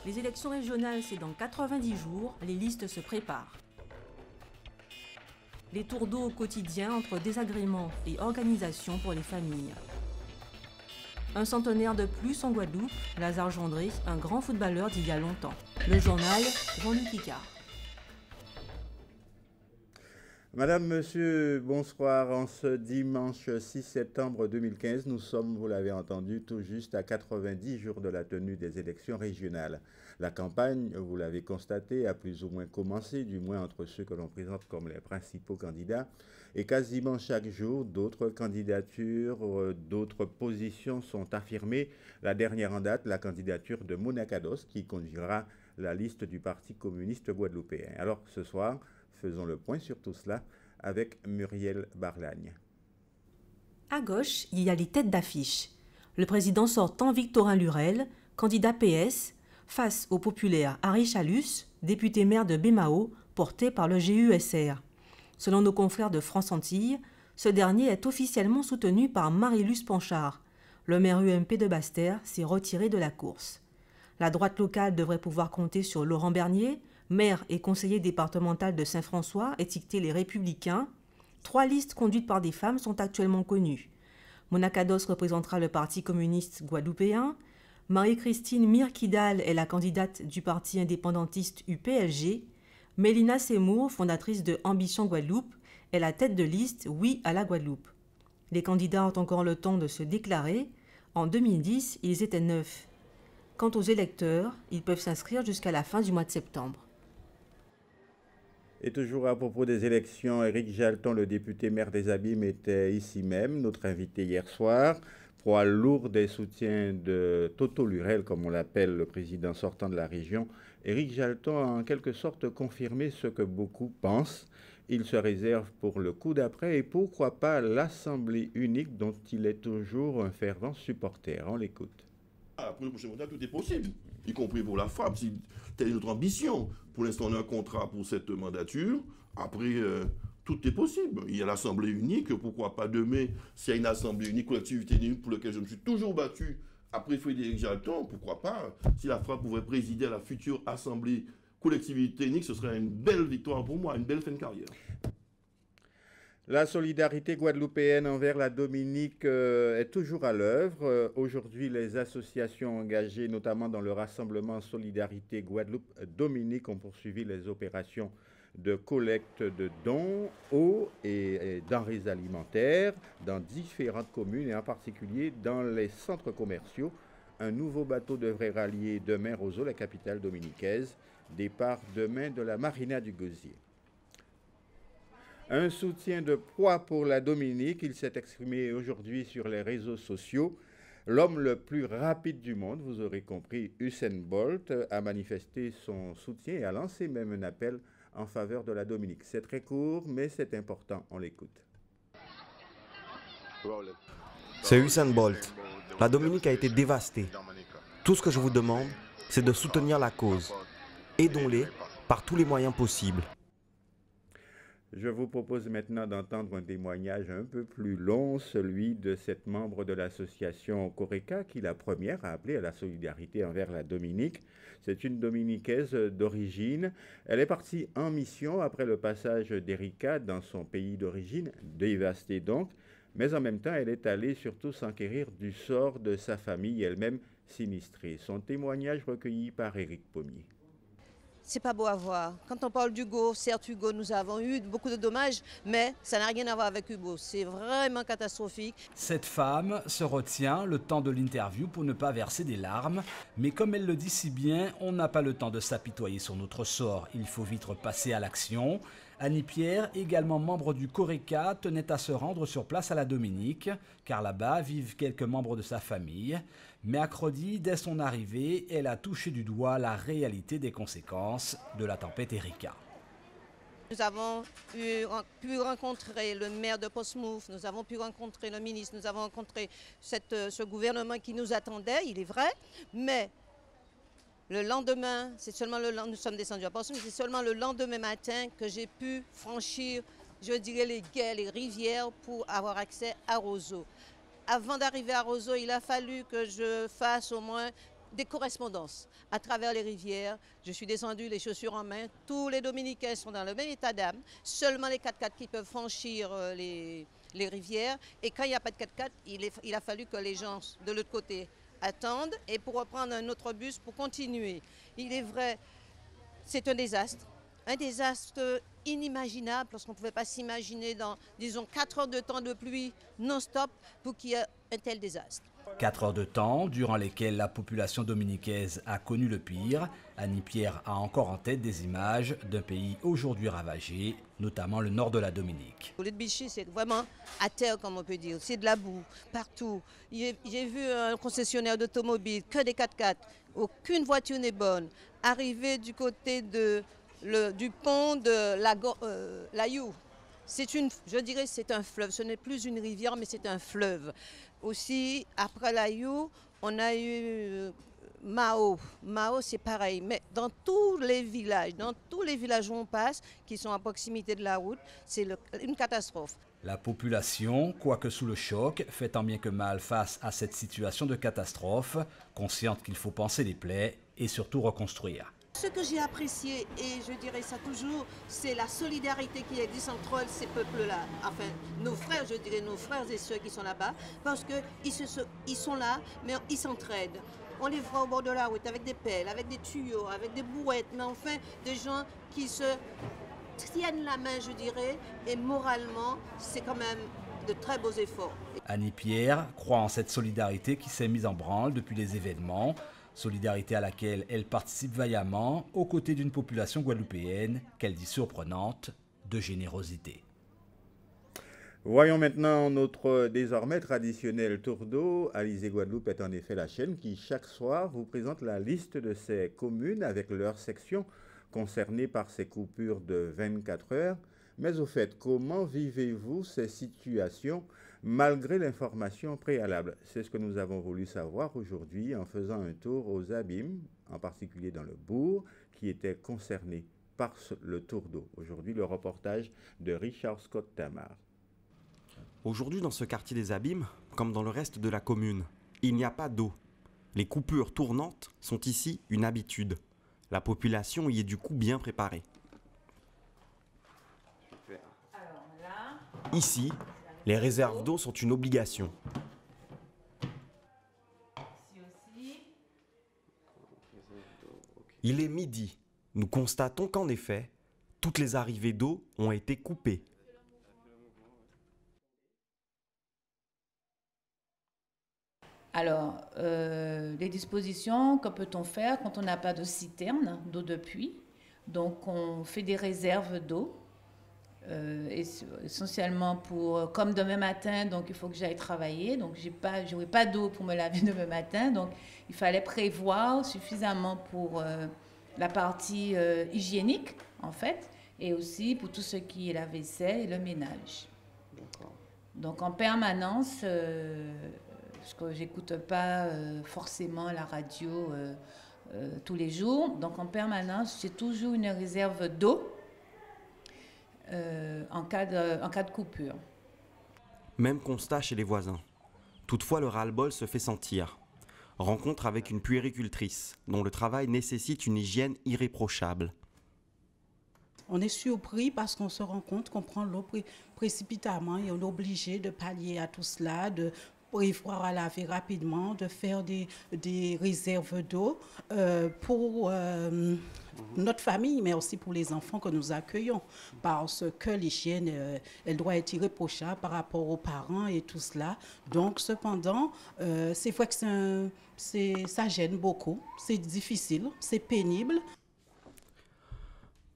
Les élections régionales, c'est dans 90 jours, les listes se préparent. Les tours d'eau au quotidien entre désagréments et organisation pour les familles. Un centenaire de plus en Guadeloupe, Lazare Gendré, un grand footballeur d'il y a longtemps. Le journal, Jean-Luc Picard. Madame, Monsieur, bonsoir. En ce dimanche 6 septembre 2015, nous sommes, vous l'avez entendu, tout juste à 90 jours de la tenue des élections régionales. La campagne, vous l'avez constaté, a plus ou moins commencé, du moins entre ceux que l'on présente comme les principaux candidats. Et quasiment chaque jour, d'autres candidatures, d'autres positions sont affirmées. La dernière en date, la candidature de Mona Kados, qui conduira la liste du Parti communiste guadeloupéen. Alors ce soir, faisons le point sur tout cela avec Muriel Barlagne. À gauche, il y a les têtes d'affiche. Le président sortant Victorin Lurel, candidat PS, face au populaire Harry Chalus, député maire de Bémao, porté par le GUSR. Selon nos confrères de France Antilles, ce dernier est officiellement soutenu par Marie-Luce Panchard. Le maire UMP de Basse-Terre s'est retiré de la course. La droite locale devrait pouvoir compter sur Laurent Bernier, maire et conseiller départemental de Saint-François, étiqueté les Républicains. 3 listes conduites par des femmes sont actuellement connues. Mona Kados représentera le Parti communiste guadeloupéen. Marie-Christine Mir-Kidal est la candidate du parti indépendantiste UPLG. Mélina Seymour, fondatrice de Ambition Guadeloupe, est la tête de liste Oui à la Guadeloupe. Les candidats ont encore le temps de se déclarer. En 2010, ils étaient 9. Quant aux électeurs, ils peuvent s'inscrire jusqu'à la fin du mois de septembre. Et toujours à propos des élections, Éric Jalton, le député maire des Abîmes, était ici même, notre invité hier soir, proie lourde des soutiens de Toto Lurel, comme on l'appelle, le président sortant de la région. Éric Jalton a en quelque sorte confirmé ce que beaucoup pensent. Il se réserve pour le coup d'après et pourquoi pas l'Assemblée unique dont il est toujours un fervent supporter. On l'écoute. Pour le prochain mandat, tout est possible, y compris pour la FAB, si telle est notre ambition. Pour l'instant, on a un contrat pour cette mandature. Après, tout est possible. Il y a l'Assemblée unique, pourquoi pas demain, s'il y a une Assemblée unique, collectivité unique pour laquelle je me suis toujours battu, après Frédéric Jalton, pourquoi pas, si la FAB pouvait présider à la future Assemblée collectivité unique, ce serait une belle victoire pour moi, une belle fin de carrière. La solidarité guadeloupéenne envers la Dominique est toujours à l'œuvre. Aujourd'hui, les associations engagées, notamment dans le rassemblement Solidarité Guadeloupe-Dominique, ont poursuivi les opérations de collecte de dons, eau et denrées alimentaires dans différentes communes et en particulier dans les centres commerciaux. Un nouveau bateau devrait rallier demain Roseau, la capitale dominicaise. Départ demain de la marina du Gosier. Un soutien de poids pour la Dominique. Il s'est exprimé aujourd'hui sur les réseaux sociaux. L'homme le plus rapide du monde, vous aurez compris, Usain Bolt, a manifesté son soutien et a lancé même un appel en faveur de la Dominique. C'est très court, mais c'est important. On l'écoute. C'est Usain Bolt. La Dominique a été dévastée. Tout ce que je vous demande, c'est de soutenir la cause. Aidons-les par tous les moyens possibles. Je vous propose maintenant d'entendre un témoignage un peu plus long, celui de cette membre de l'association Coreca, qui la première a appelé à la solidarité envers la Dominique. C'est une Dominicaise d'origine. Elle est partie en mission après le passage d'Erika dans son pays d'origine, dévasté donc, mais en même temps, elle est allée surtout s'enquérir du sort de sa famille, elle-même sinistrée. Son témoignage recueilli par Éric Pommier. C'est pas beau à voir. Quand on parle d'Hugo, certes Hugo, nous avons eu beaucoup de dommages, mais ça n'a rien à voir avec Hugo. C'est vraiment catastrophique. Cette femme se retient le temps de l'interview pour ne pas verser des larmes. Mais comme elle le dit si bien, on n'a pas le temps de s'apitoyer sur notre sort. Il faut vite passer à l'action. Annie Pierre, également membre du Coreca, tenait à se rendre sur place à la Dominique, car là-bas vivent quelques membres de sa famille. Mercredi, dès son arrivée, elle a touché du doigt la réalité des conséquences de la tempête Erika. Nous avons pu rencontrer le maire de Portsmouth, nous avons pu rencontrer le ministre, nous avons rencontré ce gouvernement qui nous attendait, il est vrai, mais le lendemain, nous sommes descendus à Portsmouth, c'est seulement le lendemain matin que j'ai pu franchir, je dirais, les quais, les rivières pour avoir accès à Roseau. Avant d'arriver à Roseau, il a fallu que je fasse au moins des correspondances à travers les rivières. Je suis descendue les chaussures en main. Tous les Dominicains sont dans le même état d'âme. Seulement les 4x4 qui peuvent franchir les rivières. Et quand il n'y a pas de 4x4, il a fallu que les gens de l'autre côté attendent et pour reprendre un autre bus pour continuer. Il est vrai, c'est un désastre inimaginable parce qu'on ne pouvait pas s'imaginer dans, disons, 4 heures de temps de pluie non-stop pour qu'il y ait un tel désastre. 4 heures de temps durant lesquelles la population dominicaise a connu le pire. Annie Pierre a encore en tête des images d'un pays aujourd'hui ravagé, notamment le nord de la Dominique. Le Bichy, c'est vraiment à terre, comme on peut dire. C'est de la boue partout. J'ai vu un concessionnaire d'automobile, que des 4x4. Aucune voiture n'est bonne. Arrivé du côté du pont de l'Aïou. Je dirais c'est un fleuve. Ce n'est plus une rivière, mais c'est un fleuve. Aussi, après l'Aïou, on a eu Mao. Mao, c'est pareil. Mais dans tous les villages où on passe, qui sont à proximité de la route, c'est une catastrophe. La population, quoique sous le choc, fait tant bien que mal face à cette situation de catastrophe, consciente qu'il faut panser les plaies et surtout reconstruire. Ce que j'ai apprécié, et je dirais ça toujours, c'est la solidarité qui existe entre ces peuples-là. Enfin, nos frères, je dirais nos frères et sœurs qui sont là-bas, parce qu'ils sont là, mais ils s'entraident. On les voit au bord de la route avec des pelles, avec des tuyaux, avec des brouettes, mais enfin, des gens qui se tiennent la main, je dirais, et moralement, c'est quand même de très beaux efforts. Annie Pierre croit en cette solidarité qui s'est mise en branle depuis les événements. Solidarité à laquelle elle participe vaillamment aux côtés d'une population guadeloupéenne qu'elle dit surprenante de générosité. Voyons maintenant notre désormais traditionnel tour d'eau. Alizé Guadeloupe est en effet la chaîne qui chaque soir vous présente la liste de ces communes avec leurs sections concernées par ces coupures de 24 heures. Mais au fait, comment vivez-vous ces situations malgré l'information préalable? C'est ce que nous avons voulu savoir aujourd'hui en faisant un tour aux abîmes, en particulier dans le bourg, qui était concerné par le tour d'eau. Aujourd'hui, le reportage de Richard Scott Tamar. Aujourd'hui, dans ce quartier des abîmes, comme dans le reste de la commune, il n'y a pas d'eau. Les coupures tournantes sont ici une habitude. La population y est du coup bien préparée. Ici, les réserves d'eau sont une obligation. Il est midi. Nous constatons qu'en effet, toutes les arrivées d'eau ont été coupées. Alors, les dispositions, que peut-on faire quand on n'a pas de citerne, d'eau de pluie? Donc, on fait des réserves d'eau. Essentiellement comme demain matin, donc il faut que j'aille travailler, donc j'aurai pas d'eau pour me laver demain matin, donc il fallait prévoir suffisamment pour la partie hygiénique en fait, et aussi pour tout ce qui est la vaisselle et le ménage. Donc en permanence, parce que j'écoute pas forcément la radio tous les jours, donc en permanence j'ai toujours une réserve d'eau. En cas de coupure. Même constat chez les voisins. Toutefois, le ras-le-bol se fait sentir. Rencontre avec une puéricultrice, dont le travail nécessite une hygiène irréprochable. On est surpris parce qu'on se rend compte qu'on prend l'eau précipitamment et on est obligé de pallier à tout cela, de prévoir à laver rapidement, de faire des réserves d'eau pour notre famille, mais aussi pour les enfants que nous accueillons, parce que l'hygiène, elle doit être irréprochable par rapport aux parents et tout cela. Donc, cependant, c'est vrai que ça gêne beaucoup, c'est difficile, c'est pénible.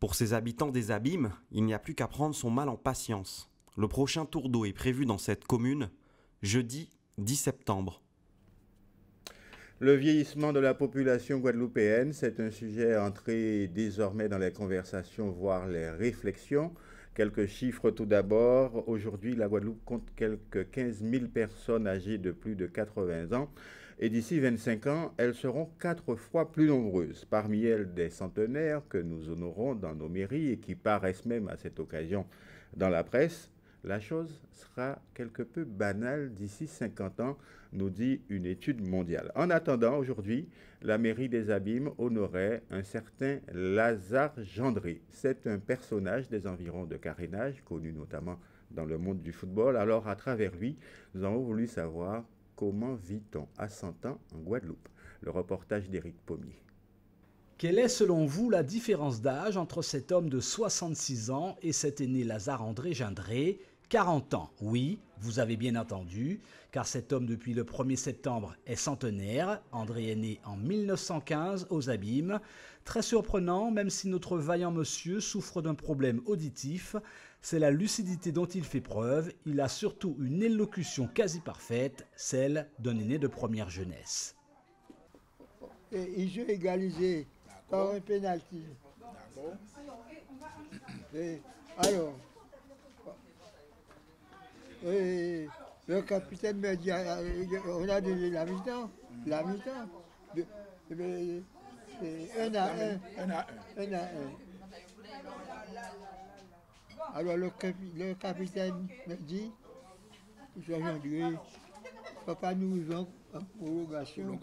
Pour ces habitants des abîmes, il n'y a plus qu'à prendre son mal en patience. Le prochain tour d'eau est prévu dans cette commune, jeudi 10 septembre. Le vieillissement de la population guadeloupéenne, c'est un sujet entré désormais dans les conversations, voire les réflexions. Quelques chiffres tout d'abord. Aujourd'hui, la Guadeloupe compte quelques 15 000 personnes âgées de plus de 80 ans. Et d'ici 25 ans, elles seront 4 fois plus nombreuses. Parmi elles, des centenaires que nous honorons dans nos mairies et qui paraissent même à cette occasion dans la presse. La chose sera quelque peu banale d'ici 50 ans, nous dit une étude mondiale. En attendant, aujourd'hui, la mairie des Abîmes honorait un certain Lazare Gendré. C'est un personnage des environs de carénage, connu notamment dans le monde du football. Alors, à travers lui, nous avons voulu savoir comment vit-on à 100 ans en Guadeloupe. Le reportage d'Éric Pommier. Quelle est selon vous la différence d'âge entre cet homme de 66 ans et cet aîné Lazare-André Gendré, 40 ans? Oui, vous avez bien entendu, car cet homme depuis le 1er septembre est centenaire. André est né en 1915 aux Abîmes. Très surprenant, même si notre vaillant monsieur souffre d'un problème auditif, c'est la lucidité dont il fait preuve. Il a surtout une élocution quasi parfaite, celle d'un aîné de première jeunesse. Il joue égalisé par un pénalty. Alors, le capitaine me dit, on a donné la mi-temps. La mi-temps. 1 à 1. Alors le capitaine me dit, Jean-André, papa nous jouons en prolongation.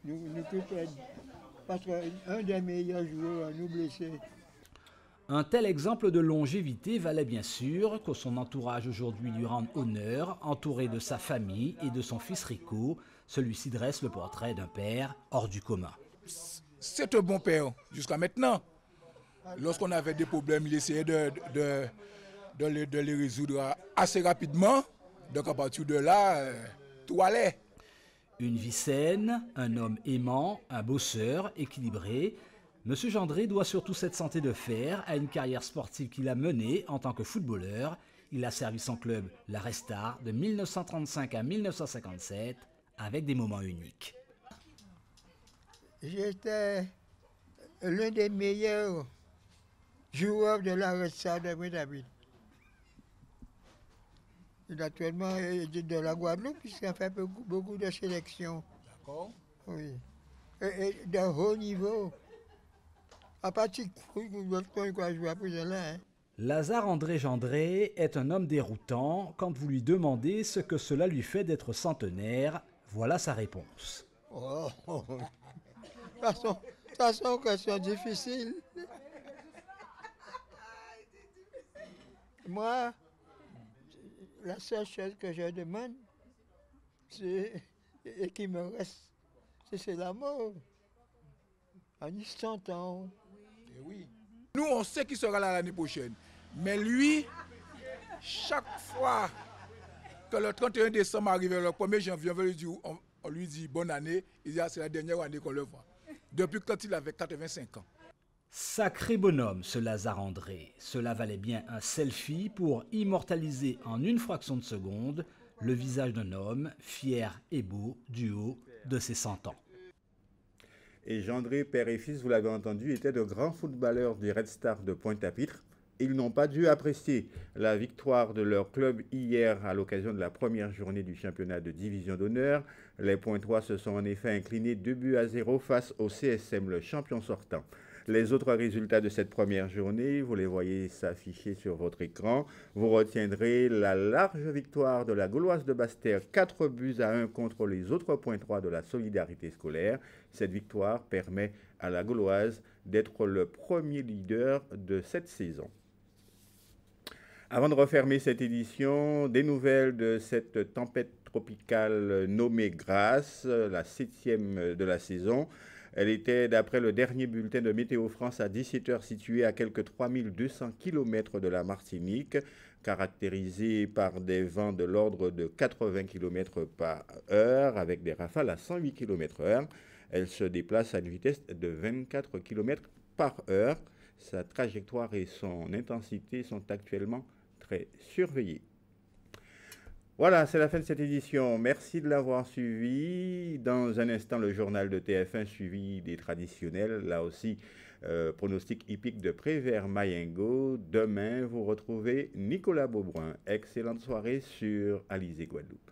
Nous peut perdre. Parce qu'un des meilleurs joueurs nous blessé. Un tel exemple de longévité valait bien sûr que son entourage aujourd'hui lui rende honneur, entouré de sa famille et de son fils Rico. Celui-ci dresse le portrait d'un père hors du commun. C'est un bon père jusqu'à maintenant. Lorsqu'on avait des problèmes, il essayait de les résoudre assez rapidement. Donc à partir de là, tout allait. Une vie saine, un homme aimant, un bosseur, équilibré. Monsieur Gendré doit surtout cette santé de fer à une carrière sportive qu'il a menée en tant que footballeur. Il a servi son club, la Restart, de 1935 à 1957, avec des moments uniques. J'étais l'un des meilleurs joueurs de la Restart de David. Naturellement, de la Guadeloupe, puisqu'on fait beaucoup de sélections. D'accord. Oui. Et de haut niveau. À partir de quoi jouer après là. Lazare-André Gendré est un homme déroutant. Quand vous lui demandez ce que cela lui fait d'être centenaire, voilà sa réponse. Oh. Ça sont questions difficiles. Moi, la seule chose que je demande, et qui me reste, c'est la mort. En instantané. Oui. Nous, on sait qu'il sera là l'année prochaine. Mais lui, chaque fois que le 31 décembre arrive, le 1er janvier, on lui dit bonne année, il dit c'est la dernière année qu'on le voit. Depuis quand il avait 85 ans. Sacré bonhomme, ce Lazare-André. Cela valait bien un selfie pour immortaliser en une fraction de seconde le visage d'un homme fier et beau du haut de ses 100 ans. Et Gendré, père et fils, vous l'avez entendu, étaient de grands footballeurs du Red Star de Pointe-à-Pitre. Ils n'ont pas dû apprécier la victoire de leur club hier à l'occasion de la première journée du championnat de division d'honneur. Les Pointois se sont en effet inclinés 2-0 face au CSM, le champion sortant. Les autres résultats de cette première journée, vous les voyez s'afficher sur votre écran. Vous retiendrez la large victoire de la Gauloise de Basse-Terre, 4-1 contre les autres Pointois de la Solidarité scolaire. Cette victoire permet à la Gauloise d'être le premier leader de cette saison. Avant de refermer cette édition, des nouvelles de cette tempête tropicale nommée Grace, la 7e de la saison. Elle était, d'après le dernier bulletin de Météo France, à 17h située à quelques 3200 km de la Martinique, caractérisée par des vents de l'ordre de 80 km par heure, avec des rafales à 108 km/h. Elle se déplace à une vitesse de 24 km par heure. Sa trajectoire et son intensité sont actuellement très surveillées. Voilà, c'est la fin de cette édition. Merci de l'avoir suivi. Dans un instant, le journal de TF1 suivi des traditionnels. Là aussi, pronostic hippique de Prévert-Mayengo. Demain, vous retrouvez Nicolas Beaubrun. Excellente soirée sur Alizé Guadeloupe.